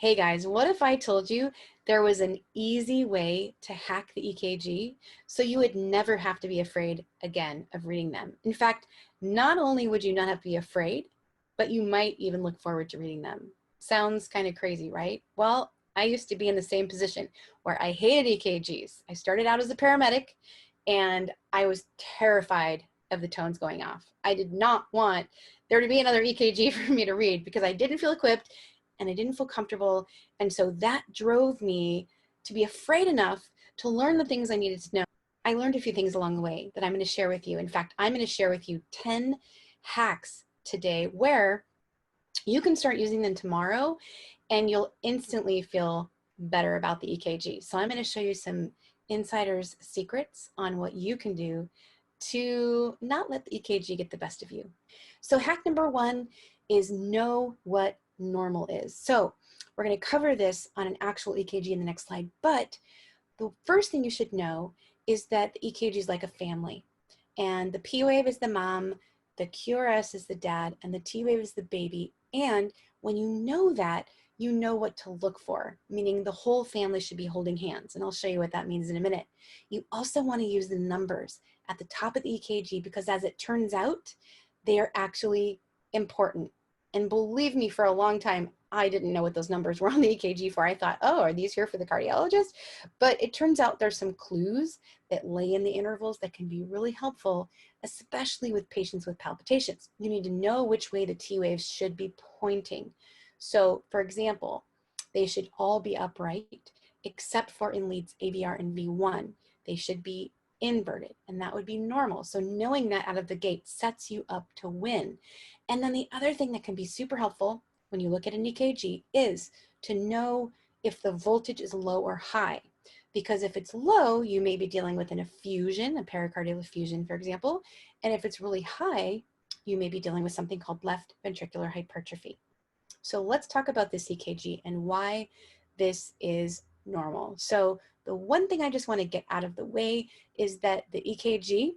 Hey guys, what if I told you there was an easy way to hack the EKG so you would never have to be afraid again of reading them? In fact, not only would you not have to be afraid, but you might even look forward to reading them. Sounds kind of crazy, right? Well, I used to be in the same position where I hated EKGs. I started out as a paramedic and I was terrified of the tones going off. I did not want there to be another EKG for me to read because I didn't feel equipped and I didn't feel comfortable. And so that drove me to be afraid enough to learn the things I needed to know. I learned a few things along the way that I'm going to share with you. In fact, I'm going to share with you 10 hacks today where you can start using them tomorrow and you'll instantly feel better about the EKG. So I'm going to show you some insider's secrets on what you can do to not let the EKG get the best of you. So hack number one is know what normal is. So we're going to cover this on an actual EKG in the next slide, but the first thing you should know is that the EKG is like a family, and the P wave is the mom, the QRS is the dad, and the T wave is the baby. And when you know that, you know what to look for, meaning the whole family should be holding hands. And I'll show you what that means in a minute. You also want to use the numbers at the top of the EKG because, as it turns out, they are actually important. And believe me, for a long time, I didn't know what those numbers were on the EKG for. I thought, oh, are these here for the cardiologist? But it turns out there's some clues that lay in the intervals that can be really helpful, especially with patients with palpitations. You need to know which way the T waves should be pointing. So, for example, they should all be upright, except for in leads AVR and V1. They should be inverted, and that would be normal. So knowing that out of the gate sets you up to win. And then the other thing that can be super helpful when you look at an EKG is to know if the voltage is low or high. Because if it's low, you may be dealing with an effusion, a pericardial effusion, for example. And if it's really high, you may be dealing with something called left ventricular hypertrophy. So let's talk about this EKG and why this is normal. So the one thing I just want to get out of the way is that the EKG,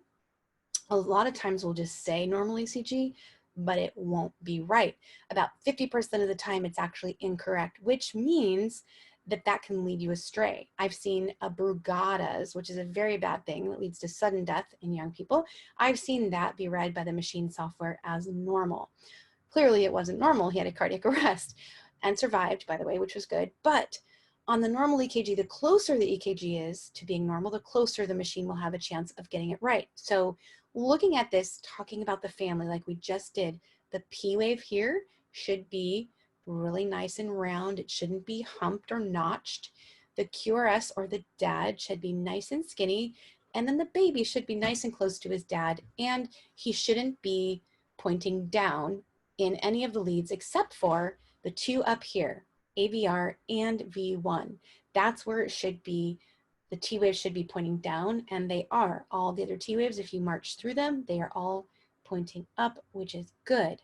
a lot of times will just say normal ECG, but it won't be right. About 50% of the time it's actually incorrect, which means that that can lead you astray. I've seen a Brugadas, which is a very bad thing that leads to sudden death in young people. I've seen that be read by the machine software as normal. Clearly it wasn't normal. He had a cardiac arrest and survived, by the way, which was good. But on the normal EKG, the closer the EKG is to being normal, the closer the machine will have a chance of getting it right. So looking at this, talking about the family like we just did, the P wave here should be really nice and round. It shouldn't be humped or notched. The QRS or the dad should be nice and skinny. And then the baby should be nice and close to his dad. And he shouldn't be pointing down in any of the leads except for the two up here, AVR and V1. That's where it should be. The T waves should be pointing down, and they are. All the other T waves, if you march through them, they are all pointing up, which is good.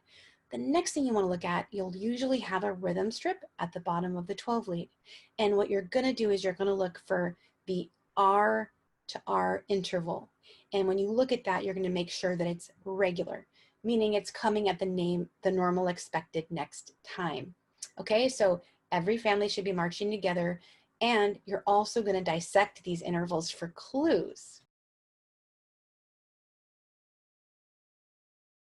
The next thing you want to look at, you'll usually have a rhythm strip at the bottom of the 12 lead. And what you're going to do is you're going to look for the R to R interval. And when you look at that, you're going to make sure that it's regular, meaning it's coming at the normal expected next time. Okay, so every family should be marching together, and you're also going to dissect these intervals for clues.